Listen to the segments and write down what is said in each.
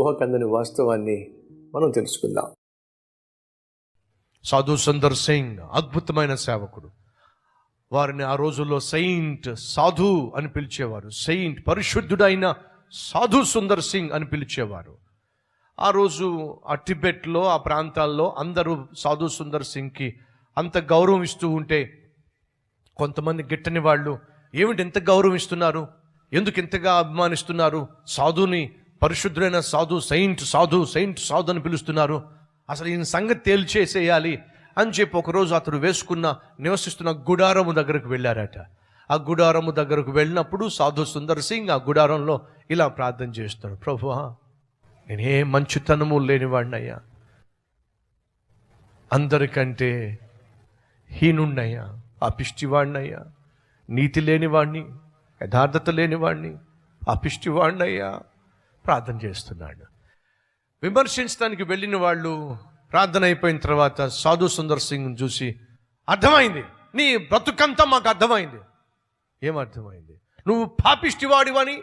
ఊహకందని వాస్తవాన్ని మనం తెలుసుకుందాం. సాధు సుందర్ సింగ్ అద్భుతమైన సేవకుడు. వారిని ఆ రోజుల్లో సెయింట్, సాధు అని పిలిచేవారు. సెయింట్, పరిశుద్ధుడైన సాధు సుందర్ సింగ్ అని పిలిచేవారు. ఆ రోజు ఆ టిబెట్లో, ఆ ప్రాంతాల్లో అందరూ సాధు సుందర్ సింగ్కి అంత గౌరవం ఇస్తూ ఉంటే కొంతమంది గిట్టని వాళ్ళు, ఏమిటి ఎంత గౌరవం ఇస్తున్నారు, ఎందుకు ఇంతగా అభిమానిస్తున్నారు, సాధుని, పరిశుద్ధుడైన సాధు, సెయింట్ సాధు, సెయింట్ సాధు అని పిలుస్తున్నారు, అసలు ఈయన సంగతి తేల్చేసేయాలి అని చెప్పి ఒకరోజు అతడు నివసిస్తున్న గుడారము దగ్గరకు వెళ్ళారట. ఆ గుడారము దగ్గరకు వెళ్ళినప్పుడు సాధు సుందర్ సింగ్ ఆ గుడారంలో ఇలా ప్రార్థన చేస్తాడు, ప్రభువా, నేనే మంచితనము లేనివాడినయ్యా, అందరికంటే హీనుణ్ణయ్యా, పాపిష్టివాడినయ్యా, నీతి లేనివాడిని, యథార్థత లేనివాడిని, పాపిష్టివాడినయ్యా ప్రార్థన చేస్తున్నాడు. విమర్శించడానికి వెళ్ళిన వాళ్ళు ప్రార్థన అయిపోయిన తర్వాత సాధు సుందర్ సింగ్ చూసి, అర్థమైంది, నీ బ్రతుకంతా మాకు అర్థమైంది. ఏమర్థమైంది? నువ్వు పాపిష్టివాడివని,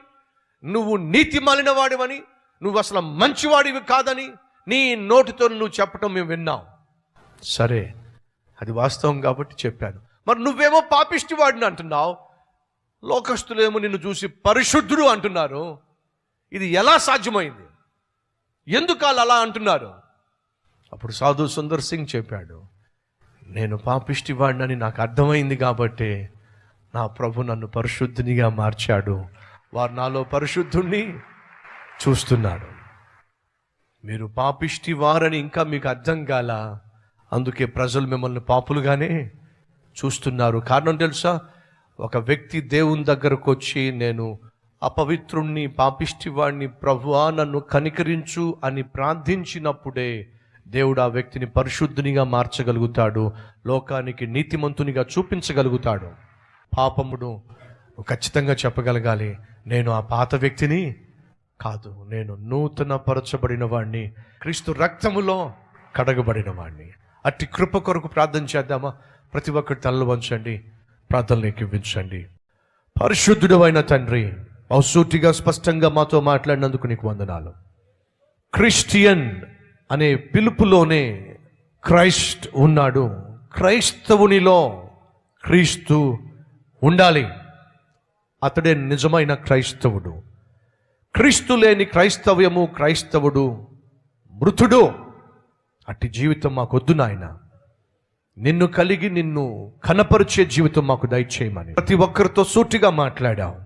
నువ్వు నీతి మాలిన వాడివని, నువ్వు అసలు మంచివాడివి కాదని నీ నోటితో నువ్వు చెప్పటం మేము విన్నాం. సరే, అది వాస్తవం కాబట్టి చెప్పాను. మరి నువ్వేమో పాపిష్టివాడిని అంటున్నావు, లోకస్తులేమో నిన్ను చూసి పరిశుద్ధుడు అంటున్నారు. ఇది ఎలా సాధ్యమైంది? ఎందుకు వాళ్ళు అలా అంటున్నారు? అప్పుడు సాధు సుందర్ సింగ్ చెప్పాడు, నేను పాపిష్టివాడినని నాకు అర్థమైంది కాబట్టి నా ప్రభు నన్ను పరిశుద్ధునిగా మార్చాడు. వారు నాలో పరిశుద్ధుణ్ణి చూస్తున్నారు. మీరు పాపిష్టివారని ఇంకా మీకు అర్థం కాల, అందుకే ప్రజలు మిమ్మల్ని పాపులుగానే చూస్తున్నారు. కారణం తెలుసా? ఒక వ్యక్తి దేవుని దగ్గరకు వచ్చి, నేను అపవిత్రుణ్ణి, పాపిష్టివాడిని, ప్రభువా నన్ను కనికరించు అని ప్రార్థించినప్పుడే దేవుడు ఆ వ్యక్తిని పరిశుద్ధునిగా మార్చగలుగుతాడు, లోకానికి నీతిమంతునిగా చూపించగలుగుతాడు. పాపముడు ఖచ్చితంగా చెప్పగలగాలి, నేను ఆ పాత వ్యక్తిని కాదు, నేను నూతన పరచబడిన వాడిని, క్రీస్తు రక్తములో కడగబడిన వాడిని. అట్టి కృప కొరకు ప్రార్థన చేద్దామా? ప్రతి ఒక్కరి తలలు వంచండి, ప్రార్థనలు ఎక్కించండి. పరిశుద్ధుడు అయిన తండ్రి, బహుసూటిగా స్పష్టంగా మాతో మాట్లాడినందుకు నీకు వందనాలు. క్రిస్టియన్ అనే పిలుపులోనే క్రైస్ట్ ఉన్నాడు. క్రైస్తవునిలో క్రీస్తు ఉండాలి. అతడే నిజమైన క్రైస్తవుడు. క్రీస్తు లేని క్రైస్తవ్యము, క్రైస్తవుడు మృతుడు. అట్టి జీవితం మాకొద్దు నాయన. నిన్ను కలిగి నిన్ను కనపరిచే జీవితం మాకు దయచేయమని ప్రతి ఒక్కరితో సూటిగా మాట్లాడావు.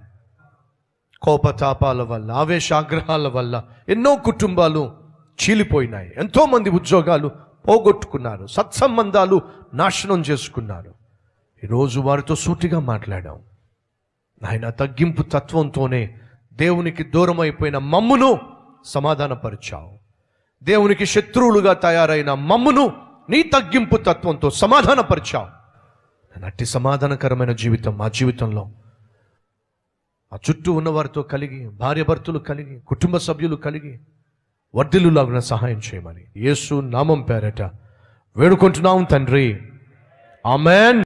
కోపతాపాల వల్ల, ఆవేశాగ్రహాల వల్ల ఎన్నో కుటుంబాలు చీలిపోయినాయి, ఎంతోమంది ఉద్యోగాలు పోగొట్టుకున్నారు, సత్సంబంధాలు నాశనం చేసుకున్నారు. ఈరోజు వారితో సూటిగా మాట్లాడాం నాయన. తగ్గింపు తత్వంతోనే దేవునికి దూరం అయిపోయిన మమ్మును సమాధానపరిచావు. దేవునికి శత్రువులుగా తయారైన మమ్మును నీ తగ్గింపు తత్వంతో సమాధానపరిచావు. అట్టి సమాధానకరమైన జీవితం మా జీవితంలో, ఆ చుట్టూ ఉన్నవారితో కలిగి, భార్యాభర్తలు కలిగి, కుటుంబ సభ్యులు కలిగి వర్ధిల్లులాగున సహాయం చేయమని యేసు నామం పేరట వేడుకుంటున్నాం తండ్రి. ఆమెన్.